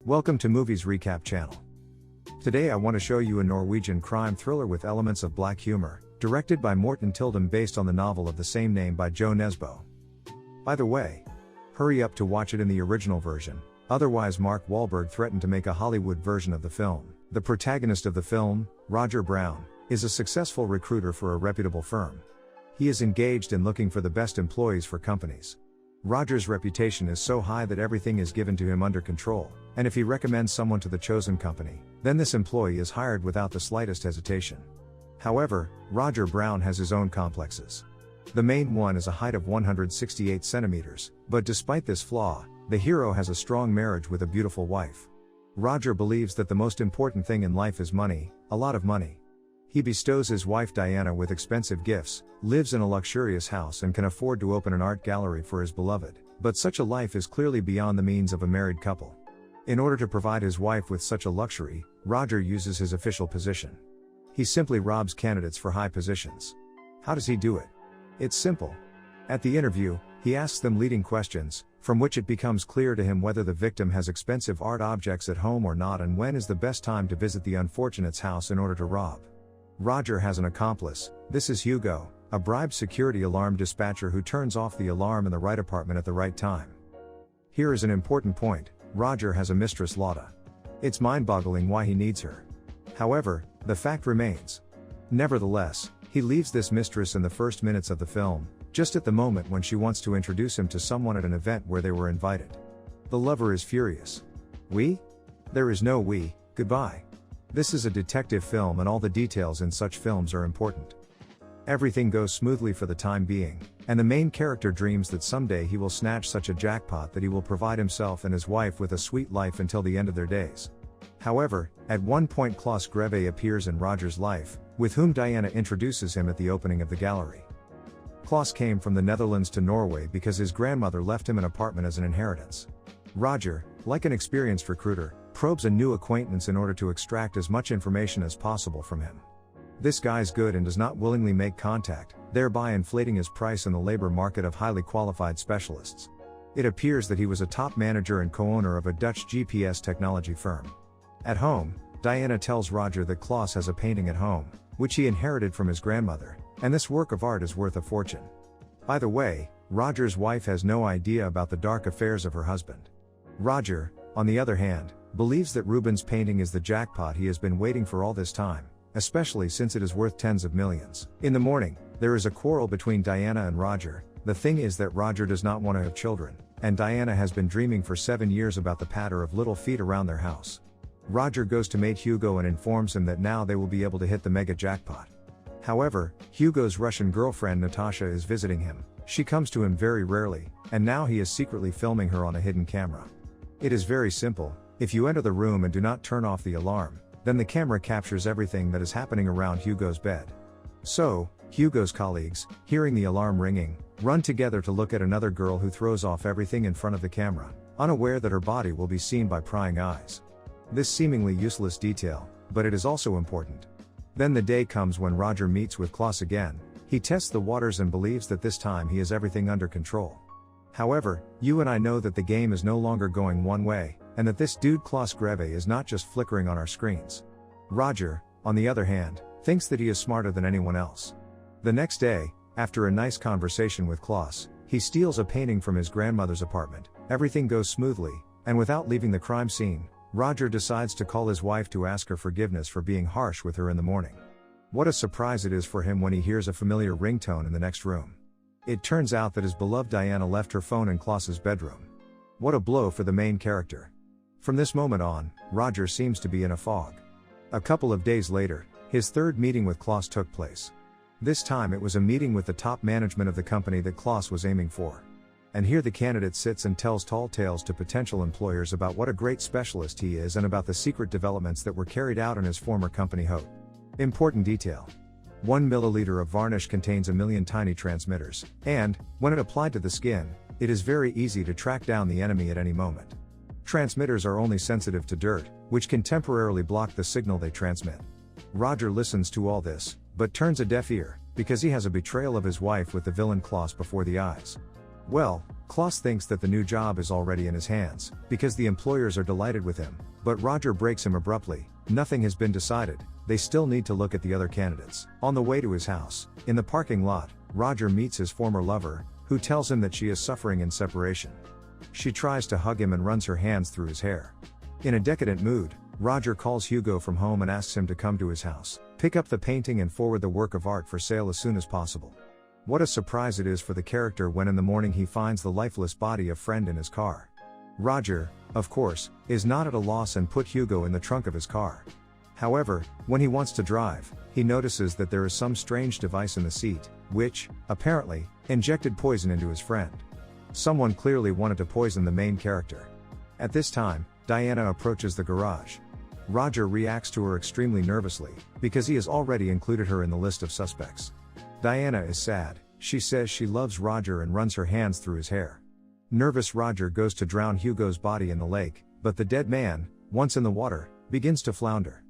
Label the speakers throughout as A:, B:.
A: Welcome to Movies Recap channel. Today I want to show you a Norwegian crime thriller with elements of black humor, directed by Morten Tyldum based on the novel of the same name by Jo Nesbø. By the way, hurry up to watch it in the original version, otherwise Mark Wahlberg threatened to make a Hollywood version of the film. The protagonist of the film, Roger Brown, is a successful recruiter for a reputable firm. He is engaged in looking for the best employees for companies. Roger's reputation is so high that everything is given to him under control, and if he recommends someone to the chosen company, then this employee is hired without the slightest hesitation. However, Roger Brown has his own complexes. The main one is a height of 168 centimeters, but despite this flaw, the hero has a strong marriage with a beautiful wife. Roger believes that the most important thing in life is money, a lot of money. He bestows his wife Diana with expensive gifts, lives in a luxurious house and can afford to open an art gallery for his beloved, but such a life is clearly beyond the means of a married couple. In order to provide his wife with such a luxury, Roger uses his official position. He simply robs candidates for high positions. How does he do it? It's simple. At the interview, he asks them leading questions, from which it becomes clear to him whether the victim has expensive art objects at home or not and when is the best time to visit the unfortunate's house in order to rob. Roger has an accomplice. This is Hugo, a bribed security alarm dispatcher who turns off the alarm in the right apartment at the right time. Here is an important point. Roger has a mistress Lotta. It's mind-boggling why he needs her. However, the fact remains. Nevertheless, he leaves this mistress in the first minutes of the film, just at the moment when she wants to introduce him to someone at an event where they were invited. The lover is furious. We? There is no we, goodbye. This is a detective film and all the details in such films are important. Everything goes smoothly for the time being, and the main character dreams that someday he will snatch such a jackpot that he will provide himself and his wife with a sweet life until the end of their days. However, at one point Klaus Greve appears in Roger's life, with whom Diana introduces him at the opening of the gallery. Klaus came from the Netherlands to Norway because his grandmother left him an apartment as an inheritance. Roger, like an experienced recruiter, probes a new acquaintance in order to extract as much information as possible from him. This guy's good and does not willingly make contact, thereby inflating his price in the labor market of highly qualified specialists. It appears that he was a top manager and co-owner of a Dutch GPS technology firm. At home, Diana tells Roger that Klaus has a painting at home, which he inherited from his grandmother, and this work of art is worth a fortune. By the way, Roger's wife has no idea about the dark affairs of her husband. Roger, on the other hand, believes that Rubens' painting is the jackpot he has been waiting for all this time, especially since it is worth tens of millions. In the morning, there is a quarrel between Diana and Roger. The thing is that Roger does not want to have children, and Diana has been dreaming for 7 years about the patter of little feet around their house. Roger goes to meet Hugo and informs him that now they will be able to hit the mega jackpot. However, Hugo's Russian girlfriend Natasha is visiting him. She comes to him very rarely, and now he is secretly filming her on a hidden camera. It is very simple. If you enter the room and do not turn off the alarm, then the camera captures everything that is happening around Hugo's bed. So, Hugo's colleagues, hearing the alarm ringing, run together to look at another girl who throws off everything in front of the camera, unaware that her body will be seen by prying eyes. This seemingly useless detail, but it is also important. Then the day comes when Roger meets with Klaus again. He tests the waters and believes that this time he has everything under control. However, you and I know that the game is no longer going one way, and that this dude Klaus Greve is not just flickering on our screens. Roger, on the other hand, thinks that he is smarter than anyone else. The next day, after a nice conversation with Klaus, he steals a painting from his grandmother's apartment. Everything goes smoothly, and without leaving the crime scene, Roger decides to call his wife to ask her forgiveness for being harsh with her in the morning. What a surprise it is for him when he hears a familiar ringtone in the next room. It turns out that his beloved Diana left her phone in Klaus's bedroom. What a blow for the main character. From this moment on, Roger seems to be in a fog. A couple of days later, his third meeting with Klaus took place. This time it was a meeting with the top management of the company that Klaus was aiming for. And here the candidate sits and tells tall tales to potential employers about what a great specialist he is and about the secret developments that were carried out in his former company Hope. Important detail. 1 milliliter of varnish contains 1 million tiny transmitters, and, when it applied to the skin, it is very easy to track down the enemy at any moment. Transmitters are only sensitive to dirt, which can temporarily block the signal they transmit. Roger listens to all this, but turns a deaf ear, because he has a betrayal of his wife with the villain Klaus before the eyes. Well, Klaus thinks that the new job is already in his hands, because the employers are delighted with him, but Roger breaks him abruptly. Nothing has been decided, they still need to look at the other candidates. On the way to his house, in the parking lot, Roger meets his former lover, who tells him that she is suffering in separation. She tries to hug him and runs her hands through his hair. In a decadent mood, Roger calls Hugo from home and asks him to come to his house, pick up the painting and forward the work of art for sale as soon as possible. What a surprise it is for the character when in the morning he finds the lifeless body of Friend in his car. Roger, of course, is not at a loss and put Hugo in the trunk of his car. However, when he wants to drive, he notices that there is some strange device in the seat, which, apparently, injected poison into his friend. Someone clearly wanted to poison the main character. At this time, Diana approaches the garage. Roger reacts to her extremely nervously, because he has already included her in the list of suspects. Diana is sad, she says she loves Roger and runs her hands through his hair. Nervous Roger goes to drown Hugo's body in the lake, but the dead man, once in the water, begins to flounder.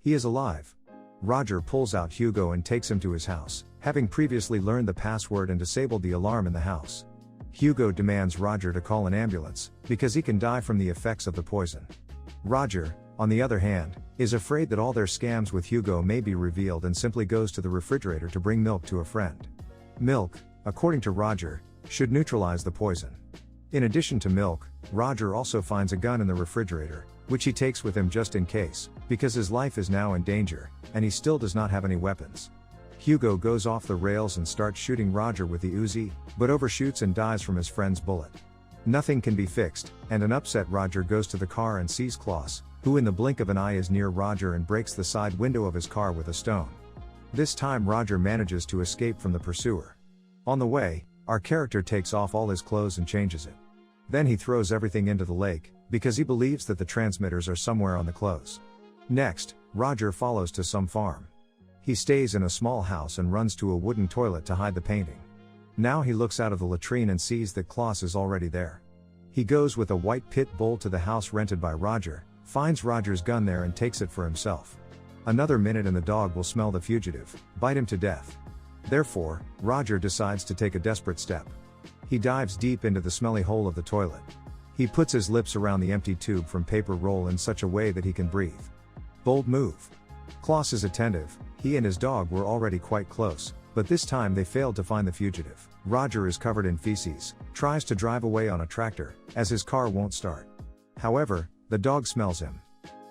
A: He is alive. Roger pulls out Hugo and takes him to his house, having previously learned the password and disabled the alarm in the house. Hugo demands Roger to call an ambulance, because he can die from the effects of the poison. Roger, on the other hand, is afraid that all their scams with Hugo may be revealed and simply goes to the refrigerator to bring milk to a friend. Milk, according to Roger, should neutralize the poison. In addition to milk, Roger also finds a gun in the refrigerator, which he takes with him just in case, because his life is now in danger, and he still does not have any weapons. Hugo goes off the rails and starts shooting Roger with the Uzi, but overshoots and dies from his friend's bullet. Nothing can be fixed, and an upset Roger goes to the car and sees Klaus, who in the blink of an eye is near Roger and breaks the side window of his car with a stone. This time Roger manages to escape from the pursuer. On the way, our character takes off all his clothes and changes it. Then he throws everything into the lake, because he believes that the transmitters are somewhere on the clothes. Next, Roger follows to some farm. He stays in a small house and runs to a wooden toilet to hide the painting. Now he looks out of the latrine and sees that Klaus is already there. He goes with a white pit bull to the house rented by Roger, finds Roger's gun there and takes it for himself. Another minute and the dog will smell the fugitive, bite him to death. Therefore, Roger decides to take a desperate step. He dives deep into the smelly hole of the toilet. He puts his lips around the empty tube from paper roll in such a way that he can breathe. Bold move. Klaus is attentive, he and his dog were already quite close, but this time they failed to find the fugitive. Roger is covered in feces, tries to drive away on a tractor, as his car won't start. However, the dog smells him.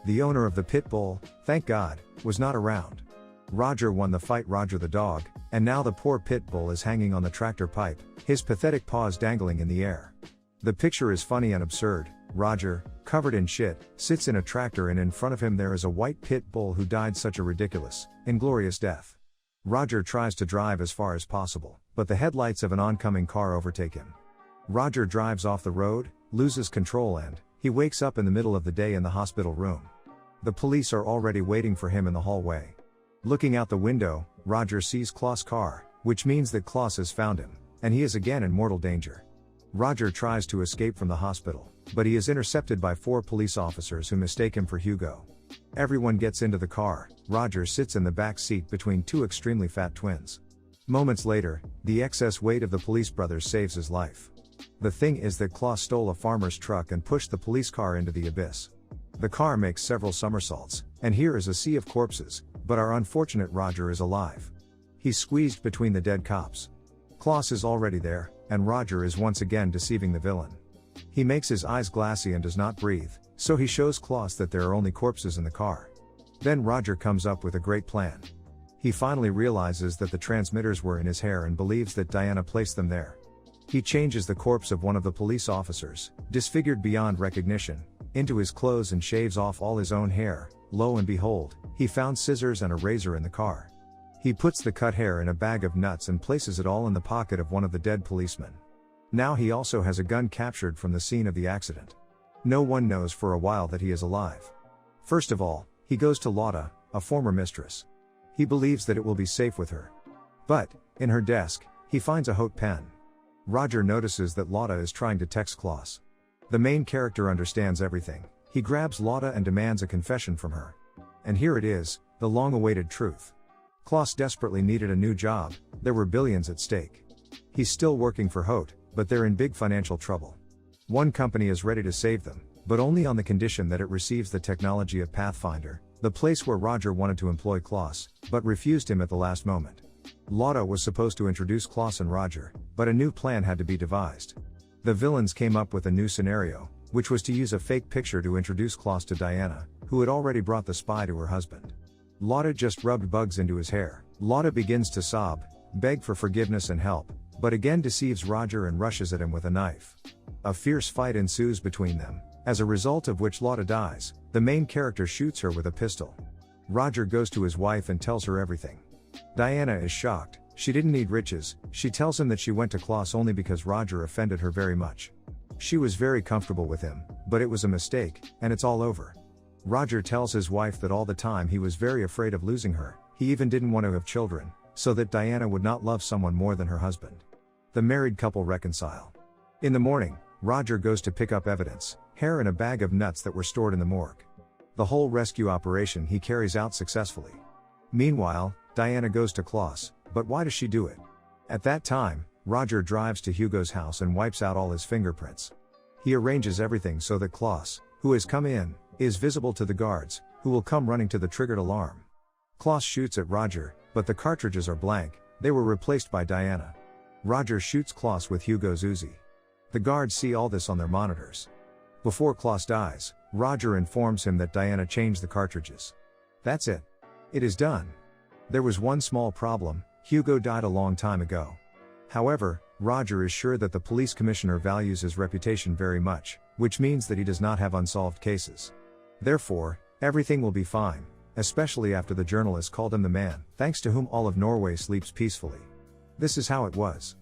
A: The owner of the pit bull, thank God, was not around. Roger won the fight, Roger the dog, and now the poor pit bull is hanging on the tractor pipe, his pathetic paws dangling in the air. The picture is funny and absurd. Roger, covered in shit, sits in a tractor and in front of him there is a white pit bull who died such a ridiculous, inglorious death. Roger tries to drive as far as possible, but the headlights of an oncoming car overtake him. Roger drives off the road, loses control and, he wakes up in the middle of the day in the hospital room. The police are already waiting for him in the hallway. Looking out the window, Roger sees Klaus' car, which means that Klaus has found him, and he is again in mortal danger. Roger tries to escape from the hospital, but he is intercepted by 4 police officers who mistake him for Hugo. Everyone gets into the car, Roger sits in the back seat between 2 extremely fat twins. Moments later, the excess weight of the police brothers saves his life. The thing is that Klaus stole a farmer's truck and pushed the police car into the abyss. The car makes several somersaults, and here is a sea of corpses, but our unfortunate Roger is alive. He's squeezed between the dead cops. Klaus is already there, and Roger is once again deceiving the villain. He makes his eyes glassy and does not breathe, so he shows Klaus that there are only corpses in the car. Then Roger comes up with a great plan. He finally realizes that the transmitters were in his hair and believes that Diana placed them there. He changes the corpse of one of the police officers, disfigured beyond recognition, into his clothes and shaves off all his own hair. Lo and behold, he found scissors and a razor in the car. He puts the cut hair in a bag of nuts and places it all in the pocket of one of the dead policemen. Now he also has a gun captured from the scene of the accident. No one knows for a while that he is alive. First of all, he goes to Lotta, a former mistress. He believes that it will be safe with her. But, in her desk, he finds a haute pen. Roger notices that Lotta is trying to text Klaus. The main character understands everything. He grabs Lotta and demands a confession from her. And here it is, the long-awaited truth. Klaus desperately needed a new job, there were billions at stake. He's still working for Haute, but they're in big financial trouble. One company is ready to save them, but only on the condition that it receives the technology of Pathfinder, the place where Roger wanted to employ Klaus, but refused him at the last moment. Lotta was supposed to introduce Klaus and Roger, but a new plan had to be devised. The villains came up with a new scenario, which was to use a fake picture to introduce Klaus to Diana, who had already brought the spy to her husband. Lotta just rubbed bugs into his hair. Lotta begins to sob, beg for forgiveness and help, but again deceives Roger and rushes at him with a knife. A fierce fight ensues between them, as a result of which Lotta dies. The main character shoots her with a pistol. Roger goes to his wife and tells her everything. Diana is shocked. She didn't need riches. She tells him that she went to Klaus only because Roger offended her very much. She was very comfortable with him, but it was a mistake, and it's all over. Roger tells his wife that all the time he was very afraid of losing her. He even didn't want to have children, so that Diana would not love someone more than her husband. The married couple reconcile. In the morning, Roger goes to pick up evidence, hair and a bag of nuts that were stored in the morgue. The whole rescue operation he carries out successfully. Meanwhile, Diana goes to Klaus, but why does she do it? At that time, Roger drives to Hugo's house and wipes out all his fingerprints. He arranges everything so that Klaus, who has come in, is visible to the guards, who will come running to the triggered alarm. Klaus shoots at Roger, but the cartridges are blank. They were replaced by Diana. Roger shoots Klaus with Hugo's Uzi. The guards see all this on their monitors. Before Klaus dies, Roger informs him that Diana changed the cartridges. That's it. It is done. There was one small problem: Hugo died a long time ago. However, Roger is sure that the police commissioner values his reputation very much, which means that he does not have unsolved cases. Therefore, everything will be fine, especially after the journalist called him the man, thanks to whom all of Norway sleeps peacefully. This is how it was.